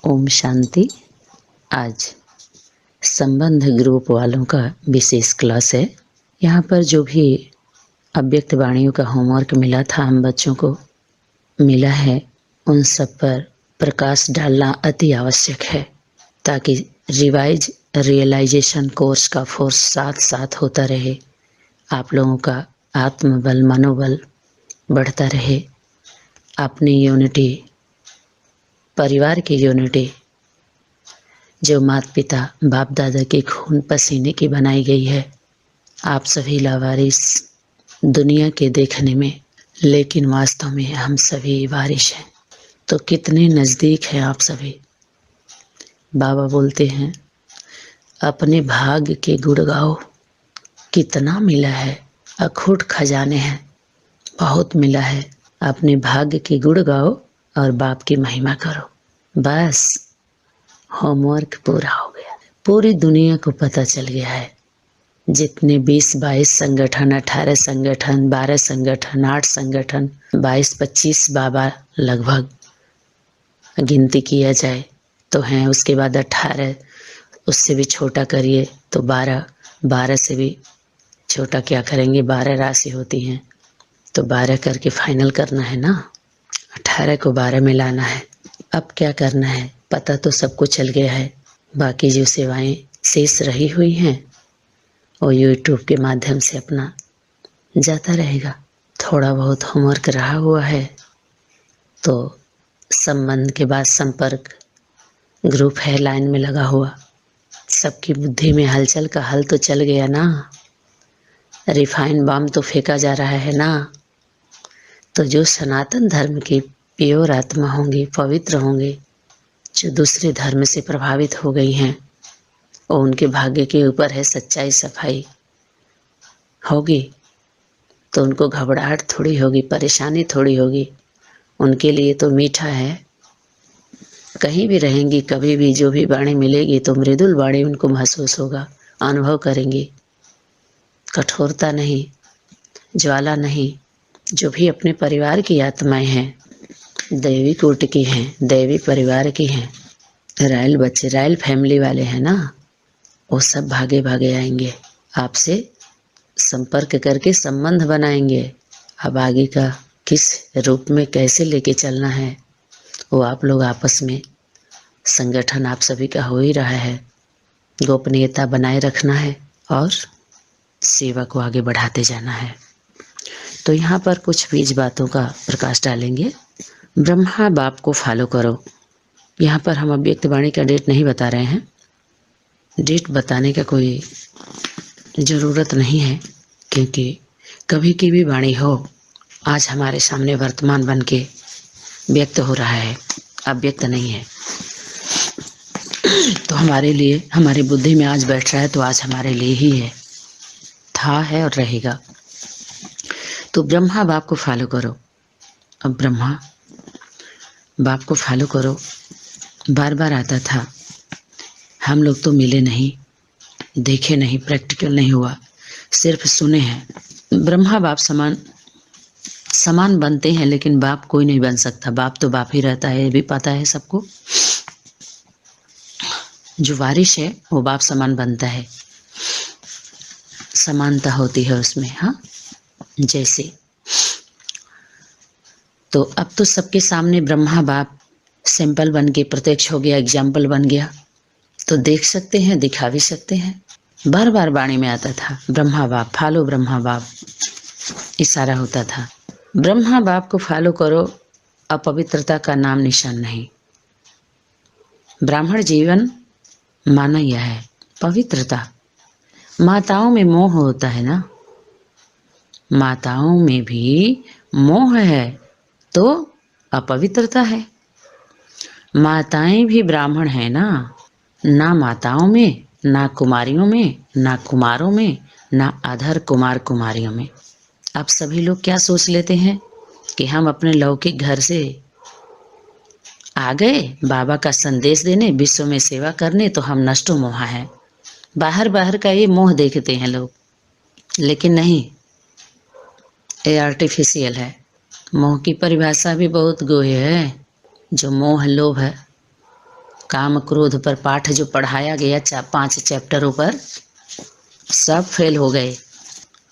ओम शांति। आज संबंध ग्रुप वालों का विशेष क्लास है। यहाँ पर जो भी अव्यक्त वाणियों का होमवर्क मिला था, हम बच्चों को मिला है, उन सब पर प्रकाश डालना अति आवश्यक है, ताकि रिवाइज रियलाइजेशन कोर्स का फोर्स साथ साथ होता रहे, आप लोगों का आत्मबल मनोबल बढ़ता रहे, अपनी यूनिटी, परिवार की यूनिटी जो माता पिता बाप दादा के खून पसीने की बनाई गई है, आप सभी लावारिस दुनिया के देखने में, लेकिन वास्तव में हम सभी वारिश हैं। तो कितने नज़दीक हैं आप सभी। बाबा बोलते हैं अपने भाग्य के गुण गाओ, कितना मिला है, अखूट खजाने हैं, बहुत मिला है। अपने भाग्य के गुण गाओ और बाप की महिमा करो। बस होमवर्क पूरा हो गया। पूरी दुनिया को पता चल गया है, जितने 20-22 संगठन, 18 संगठन, 12 संगठन, 8 संगठन, 22-25 बाबा लगभग गिनती किया जाए तो हैं। उसके बाद 18, उससे भी छोटा करिए तो 12, 12 से भी छोटा क्या करेंगे, 12 राशि होती हैं, तो 12 करके फाइनल करना है ना, 18 को 12 में लाना है। अब क्या करना है, पता तो सबको चल गया है। बाकी जो सेवाएं शेष रही हुई हैं वो यूट्यूब के माध्यम से अपना जाता रहेगा। थोड़ा बहुत होमवर्क रहा हुआ है तो संबंध के बाद संपर्क ग्रुप है लाइन में लगा हुआ, सबकी बुद्धि में हलचल का हल तो चल गया ना, रिफाइन बम तो फेंका जा रहा है ना। तो जो सनातन धर्म की प्योर आत्मा होंगी, पवित्र होंगे, जो दूसरे धर्म से प्रभावित हो गई हैं, और उनके भाग्य के ऊपर है सच्चाई सफाई होगी, तो उनको घबराहट थोड़ी होगी, परेशानी थोड़ी होगी। उनके लिए तो मीठा है। कहीं भी रहेंगी, कभी भी जो भी वाणी मिलेगी तो मृदुल वाणी उनको महसूस होगा, अनुभव करेंगी। कठोरता नहीं, ज्वाला नहीं। जो भी अपने परिवार की आत्माएं हैं, दैवी कोट की हैं, दैवी परिवार की हैं, रॉयल बच्चे, रॉयल फैमिली वाले हैं ना, वो सब भागे भागे आएंगे, आपसे संपर्क करके संबंध बनाएंगे। अब आगे का किस रूप में कैसे लेके चलना है वो आप लोग आपस में, संगठन आप सभी का हो ही रहा है, गोपनीयता बनाए रखना है और सेवा को आगे बढ़ाते जाना है। तो यहाँ पर कुछ बीज बातों का प्रकाश डालेंगे। ब्रह्मा बाप को फॉलो करो। यहाँ पर हम अव्यक्त वाणी का डेट नहीं बता रहे हैं, डेट बताने का कोई ज़रूरत नहीं है, क्योंकि कभी की भी वाणी हो, आज हमारे सामने वर्तमान बन के व्यक्त हो रहा है, अव्यक्त नहीं है। तो हमारे लिए, हमारी बुद्धि में आज बैठ रहा है तो आज हमारे लिए ही है, था, है और रहेगा। तो ब्रह्मा बाप को फॉलो करो। अब ब्रह्मा बाप को फॉलो करो, बार बार आता था, हम लोग तो मिले नहीं, देखे नहीं, प्रैक्टिकल नहीं हुआ, सिर्फ सुने हैं। ब्रह्मा बाप समान बनते हैं, लेकिन बाप कोई नहीं बन सकता। बाप तो बाप ही रहता है, ये भी पता है सबको। जो वारिश है वो बाप समान बनता है, समानता होती है उसमें। हाँ, जैसे तो अब तो सबके सामने ब्रह्मा बाप सिंपल बन के प्रत्यक्ष हो गया, एग्जाम्पल बन गया, तो देख सकते हैं, दिखा भी सकते हैं। बार बार वाणी में आता था ब्रह्मा बाप फॉलो, ब्रह्मा बाप, इशारा होता था ब्रह्मा बाप को फॉलो करो। अपवित्रता का नाम निशान नहीं। ब्राह्मण जीवन माना यह है पवित्रता। माताओं में मोह होता है ना, माताओं में भी मोह है तो अपवित्रता है। माताएं भी ब्राह्मण है ना माताओं में, ना कुमारियों में, ना कुमारों में, ना अधर कुमार कुमारियों में। आप सभी लोग क्या सोच लेते हैं कि हम अपने लौकिक घर से आ गए बाबा का संदेश देने, विश्व में सेवा करने, तो हम नष्टो मोहा है। बाहर बाहर का ये मोह देखते हैं लोग, लेकिन नहीं, ये आर्टिफिशियल है। मोह की परिभाषा भी बहुत गोय है। जो मोह लोभ है काम क्रोध पर पाठ जो पढ़ाया गया 5 चैप्टरों पर, सब फेल हो गए।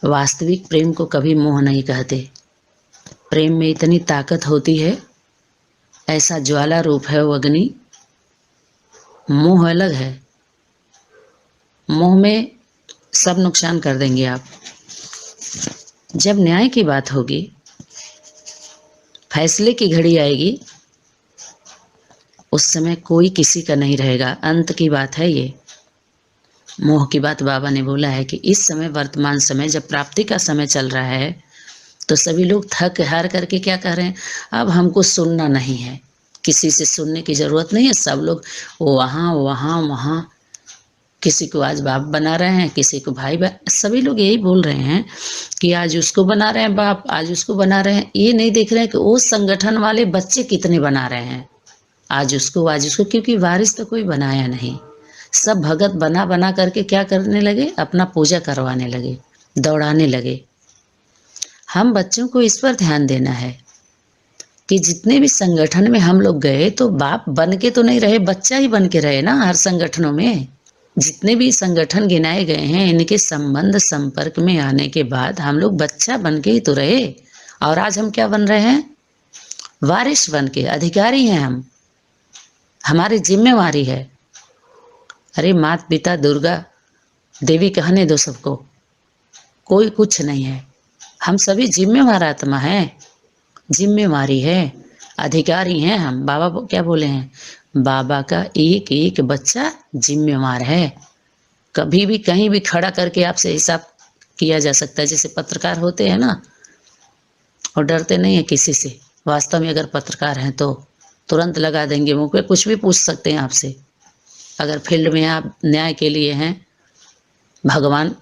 वास्तविक प्रेम को कभी मोह नहीं कहते। प्रेम में इतनी ताकत होती है, ऐसा ज्वाला रूप है वो अग्नि। मोह अलग है, मोह में सब नुकसान कर देंगे आप। जब न्याय की बात होगी, फैसले की घड़ी आएगी, उस समय कोई किसी का नहीं रहेगा। अंत की बात है ये। मोह की बात बाबा ने बोला है कि इस समय, वर्तमान समय, जब प्राप्ति का समय चल रहा है, तो सभी लोग थक हार करके क्या कह रहे हैं, अब हमको सुनना नहीं है, किसी से सुनने की ज़रूरत नहीं है। सब लोग वहाँ वहाँ वहाँ, किसी को आज बाप बना रहे हैं, किसी को भाई, सभी लोग यही बोल रहे हैं कि आज उसको बना रहे हैं बाप, आज उसको बना रहे हैं। ये नहीं देख रहे हैं कि उस संगठन वाले बच्चे कितने बना रहे हैं, आज उसको, क्योंकि वारिस तो कोई बनाया नहीं। सब भगत बना बना करके क्या करने लगे, अपना पूजा करवाने लगे, दौड़ाने लगे। हम बच्चों को इस पर ध्यान देना है कि जितने भी संगठन में हम लोग गए, तो बाप बन के तो नहीं रहे, बच्चा ही बन के रहे ना। हर संगठनों में जितने भी संगठन गिनाए गए हैं, इनके संबंध संपर्क में आने के बाद हम लोग बच्चा बन के ही तो रहे। और आज हम क्या बन रहे हैं, वारिस बन के, अधिकारी हैं हम, हमारी जिम्मेवारी है। अरे माता पिता दुर्गा देवी कहने दो सबको, कोई कुछ नहीं है, हम सभी जिम्मेवार आत्मा हैं, जिम्मेवारी है, अधिकारी हैं हम। बाबा क्या बोले हैं, बाबा का एक एक बच्चा जिम्मेवार है। कभी भी कहीं भी खड़ा करके आपसे हिसाब किया जा सकता है। जैसे पत्रकार होते हैं ना, और डरते नहीं है किसी से। वास्तव में अगर पत्रकार हैं तो तुरंत लगा देंगे मुंह पे, कुछ भी पूछ सकते हैं आपसे। अगर फील्ड में आप न्याय के लिए हैं, भगवान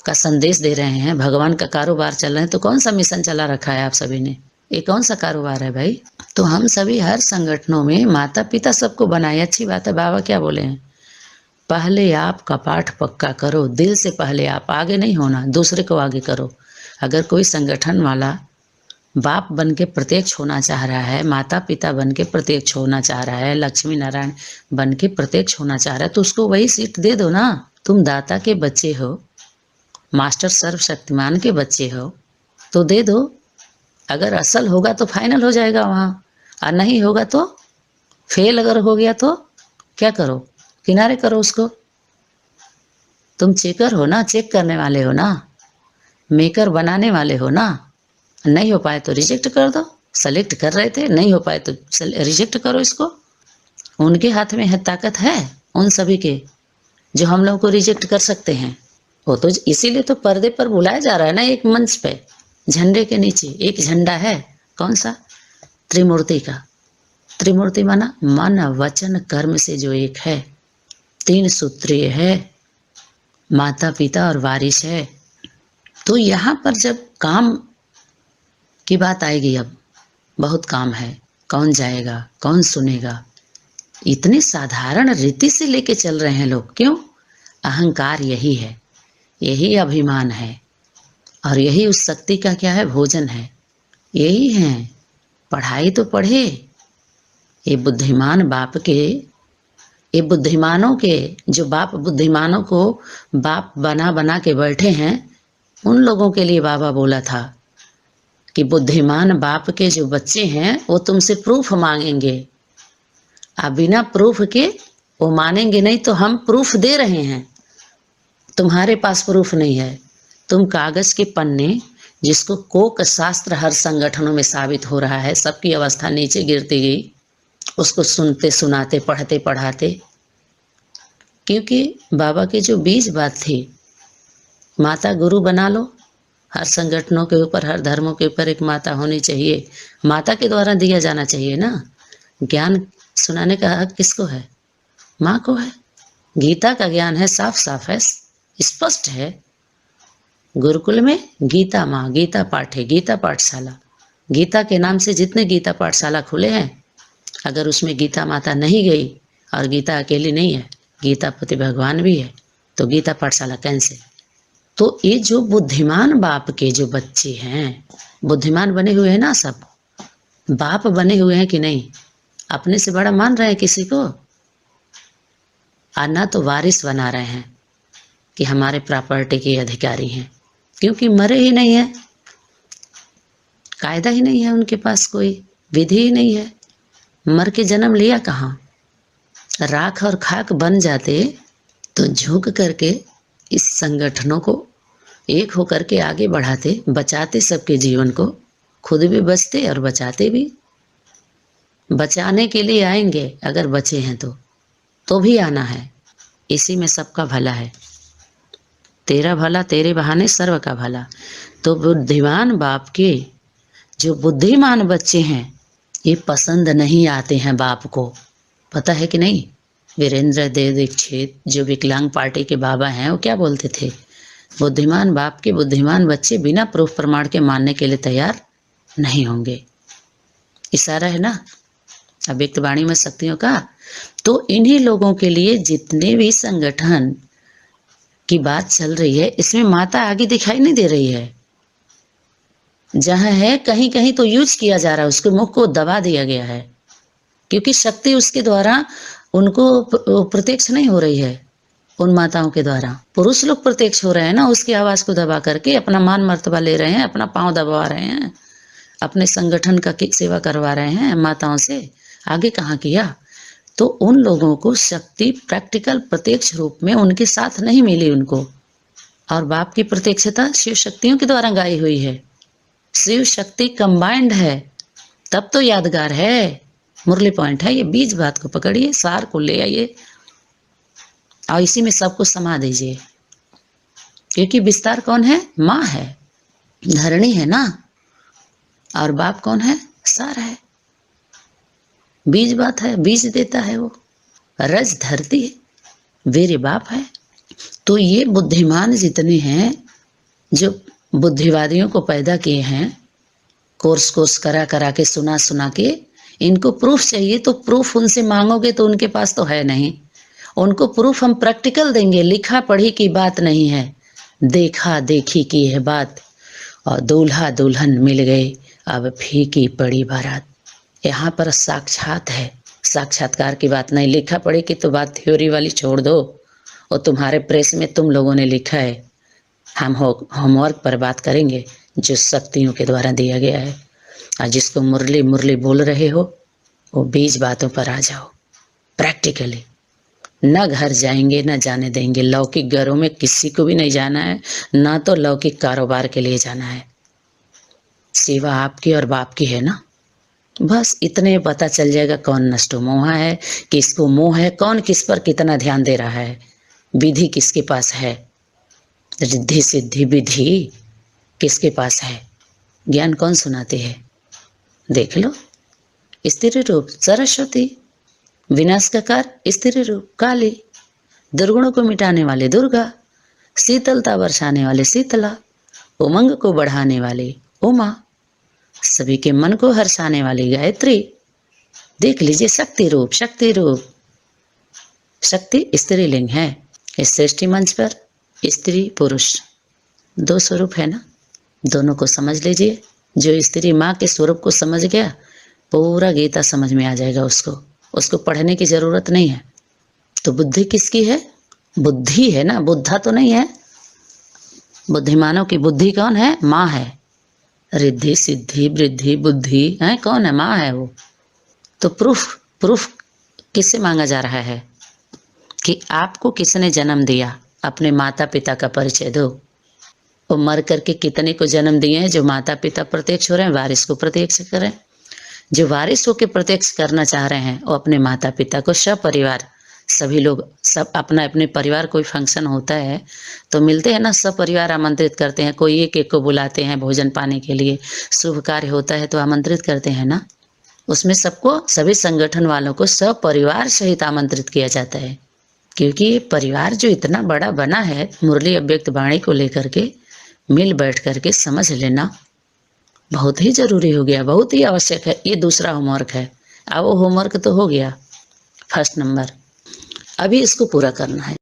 का संदेश दे रहे हैं, भगवान का कारोबार चल रहे हैं, तो कौन सा मिशन चला रखा है आप सभी ने, ये कौन सा कारोबार है भाई। तो हम सभी हर संगठनों में माता पिता सबको बनाए, अच्छी बात है। बाबा क्या बोले हैं, पहले आप का पाठ पक्का करो, दिल से पहले आप, आगे नहीं होना, दूसरे को आगे करो। अगर कोई संगठन वाला बाप बन के प्रत्यक्ष होना चाह रहा है, माता पिता बन के प्रत्यक्ष होना चाह रहा है, लक्ष्मी नारायण बन के प्रत्यक्ष होना चाह रहा है, तो उसको वही सीट दे दो ना। तुम दाता के बच्चे हो, मास्टर सर्वशक्तिमान के बच्चे हो, तो दे दो। अगर असल होगा तो फाइनल हो जाएगा वहाँ, और नहीं होगा तो फेल अगर हो गया तो क्या करो, किनारे करो उसको। तुम चेकर हो ना, चेक करने वाले हो ना, मेकर बनाने वाले हो ना। नहीं हो पाए तो रिजेक्ट कर दो। सेलेक्ट कर रहे थे, नहीं हो पाए तो रिजेक्ट करो इसको। उनके हाथ में है, ताकत है उन सभी के, जो हम लोगों को रिजेक्ट कर सकते हैं। वो तो इसीलिए तो पर्दे पर बुलाया जा रहा है ना, एक मंच पे, झंडे के नीचे एक झंडा है, कौन सा, त्रिमूर्ति का। त्रिमूर्ति माना मन वचन कर्म से जो एक है, 3 सूत्रीय है, माता पिता और वारिस है। तो यहाँ पर जब काम की बात आएगी, अब बहुत काम है, कौन जाएगा, कौन सुनेगा। इतनी साधारण रीति से लेके चल रहे हैं लोग, क्यों, अहंकार यही है, यही अभिमान है, और यही उस शक्ति का क्या है, भोजन है, यही है। पढ़ाई तो पढ़े, ये बुद्धिमान बाप के, ये बुद्धिमानों के, जो बाप बुद्धिमानों को बाप बना बना के बैठे हैं, उन लोगों के लिए बाबा बोला था कि बुद्धिमान बाप के जो बच्चे हैं वो तुमसे प्रूफ मांगेंगे, अब बिना प्रूफ के वो मानेंगे नहीं। तो हम प्रूफ दे रहे हैं, तुम्हारे पास प्रूफ नहीं है, तुम कागज के पन्ने, जिसको कोक शास्त्र हर संगठनों में साबित हो रहा है, सबकी अवस्था नीचे गिरती गई, उसको सुनते सुनाते पढ़ते पढ़ाते। क्योंकि बाबा की जो बीज बात थी, माता गुरु बना लो। हर संगठनों के ऊपर, हर धर्मों के ऊपर एक माता होनी चाहिए, माता के द्वारा दिया जाना चाहिए ना। ज्ञान सुनाने का हक किसको है, माँ को है। गीता का ज्ञान है, साफ साफ है, स्पष्ट है। गुरुकुल में गीता माँ, गीता पाठ है, गीता पाठशाला। गीता के नाम से जितने गीता पाठशाला खुले हैं, अगर उसमें गीता माता नहीं गई, और गीता अकेली नहीं है, गीता पति भगवान भी है, तो गीता पाठशाला कैंसिल। तो ये जो बुद्धिमान बाप के जो बच्चे हैं, बुद्धिमान बने हुए हैं ना, सब बाप बने हुए हैं कि नहीं, अपने से बड़ा मान रहे हैं किसी को। और ना तो वारिस बना रहे हैं कि हमारे प्रॉपर्टी के अधिकारी हैं, क्योंकि मरे ही नहीं है, कायदा ही नहीं है उनके पास, कोई विधि ही नहीं है। मर के जन्म लिया कहाँ? राख और खाक बन जाते तो झुक करके इस संगठनों को एक होकर के आगे बढ़ाते, बचाते सबके जीवन को, खुद भी बचते और बचाते भी। बचाने के लिए आएंगे अगर बचे हैं तो भी आना है, इसी में सबका भला है। तेरा भला तेरे बहाने सर्व का भला। तो बुद्धिमान बाप के जो बुद्धिमान बच्चे हैं ये पसंद नहीं आते हैं बाप को, पता है कि नहीं? वीरेंद्र देव दीक्षित जो विकलांग पार्टी के बाबा हैं, वो क्या बोलते थे? बुद्धिमान बाप के बुद्धिमान बच्चे बिना प्रूफ प्रमाण के मानने के लिए तैयार नहीं होंगे। इशारा है ना अव्यक्त वाणी में शक्तियों का। तो इन्हीं लोगों के लिए जितने भी संगठन की बात चल रही है, इसमें माता आगे दिखाई नहीं दे रही है। जहां है कहीं कहीं तो यूज किया जा रहा है, उसके मुख को दबा दिया गया है, क्योंकि शक्ति उसके द्वारा उनको प्रत्यक्ष नहीं हो रही है। उन माताओं के द्वारा पुरुष लोग प्रत्यक्ष हो रहे हैं ना, उसकी आवाज को दबा करके अपना मान मर्तबा ले रहे हैं, अपना पांव दबा रहे हैं, अपने संगठन का सेवा करवा रहे हैं माताओं से। आगे कहाँ किया? तो उन लोगों को शक्ति प्रैक्टिकल प्रत्यक्ष रूप में उनके साथ नहीं मिली उनको। और बाप की प्रत्यक्षता शिव शक्तियों के द्वारा गाई हुई है, शिव शक्ति कंबाइंड है, तब तो यादगार है। मुरली पॉइंट है ये, बीज बात को पकड़िए, सार को ले आइए और इसी में सबको समा दीजिए। क्योंकि विस्तार कौन है? माँ है, धरणी है ना, और बाप कौन है? सार है, बीज बात है, बीज देता है वो, रज धरती है, वीर्य बाप है। तो ये बुद्धिमान जितने हैं जो बुद्धिवादियों को पैदा किए हैं, कोर्स करा करा के, सुना सुना के, इनको प्रूफ चाहिए तो प्रूफ उनसे मांगोगे तो उनके पास तो है नहीं। उनको प्रूफ हम प्रैक्टिकल देंगे, लिखा पढ़ी की बात नहीं है, देखा देखी की है बात। और दूल्हा दुल्हन मिल गए, अब फीकी पड़ी बारात। यहाँ पर साक्षात है, साक्षात्कार की बात नहीं। लिखा पढ़ी की तो बात थ्योरी वाली छोड़ दो, और तुम्हारे प्रेस में तुम लोगों ने लिखा है। हम होमवर्क पर बात करेंगे जो शक्तियों के द्वारा दिया गया है। और जिसको मुरली मुरली बोल रहे हो वो बीज बातों पर आ जाओ प्रैक्टिकली। न घर जाएंगे न जाने देंगे, लौकिक घरों में किसी को भी नहीं जाना है, ना तो लौकिक कारोबार के लिए जाना है। सेवा आपकी और बाप की है ना, बस इतने पता चल जाएगा कौन नष्टो मोह है, किसको मोह है, कौन किस पर कितना ध्यान दे रहा है, विधि किसके पास है, रिद्धि सिद्धि विधि किसके पास है, ज्ञान कौन सुनाते हैं। देख लो, स्त्री रूप सरस्वती, विनाश का कार स्त्री रूप काली, दुर्गुणों को मिटाने वाले दुर्गा, शीतलता बरसाने वाले शीतला, उमंग को बढ़ाने वाले उमा, सभी के मन को हर्षाने वाली गायत्री। देख लीजिए, शक्ति रूप, शक्ति रूप। शक्ति स्त्रीलिंग है। इस सृष्टि मंच पर स्त्री पुरुष दो स्वरूप है ना, दोनों को समझ लीजिए। जो स्त्री माँ के स्वरूप को समझ गया, पूरा गीता समझ में आ जाएगा उसको पढ़ने की जरूरत नहीं है। तो बुद्धि किसकी है? बुद्धि है ना, बुद्धा तो नहीं है। बुद्धिमानों की बुद्धि कौन है? माँ है। रिद्धि सिद्धि वृद्धि बुद्धि है कौन है? माँ है वो। तो प्रूफ किससे मांगा जा रहा है कि आपको किसने जन्म दिया? अपने माता पिता का परिचय दो। वो मर करके कितने को जन्म दिए हैं जो माता पिता प्रत्यक्ष हो रहे हैं, वारिस को प्रत्यक्ष करें। जो वारिस होकर प्रत्यक्ष करना चाह रहे हैं वो अपने माता पिता को, सपरिवार सभी लोग, सब अपना अपने परिवार, कोई फंक्शन होता है तो मिलते हैं ना, सब परिवार आमंत्रित करते हैं, कोई एक एक को बुलाते हैं भोजन पाने के लिए, शुभ कार्य होता है तो आमंत्रित करते हैं ना, उसमें सबको, सभी संगठन वालों को सब परिवार सहित आमंत्रित किया जाता है। क्योंकि ये परिवार जो इतना बड़ा बना है, मुरली अव्यक्त वाणी को लेकर के मिल बैठ करके समझ लेना बहुत ही जरूरी हो गया, बहुत ही आवश्यक है। ये दूसरा होमवर्क है। अब वो होमवर्क तो हो गया फर्स्ट नंबर, अभी इसको पूरा करना है।